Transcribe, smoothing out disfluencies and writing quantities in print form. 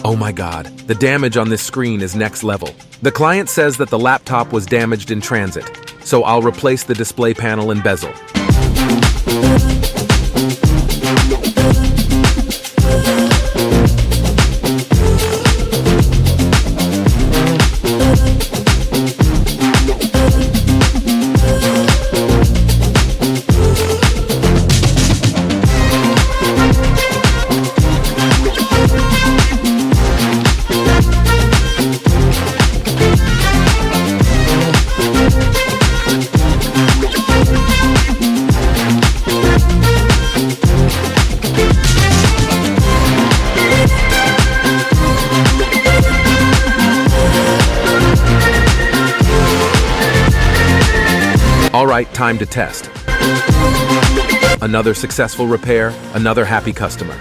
Oh my God, the damage on this screen is next level. The client says that the laptop was damaged in transit, so I'll replace the display panel and bezel. All right, time to test. Another successful repair, another happy customer.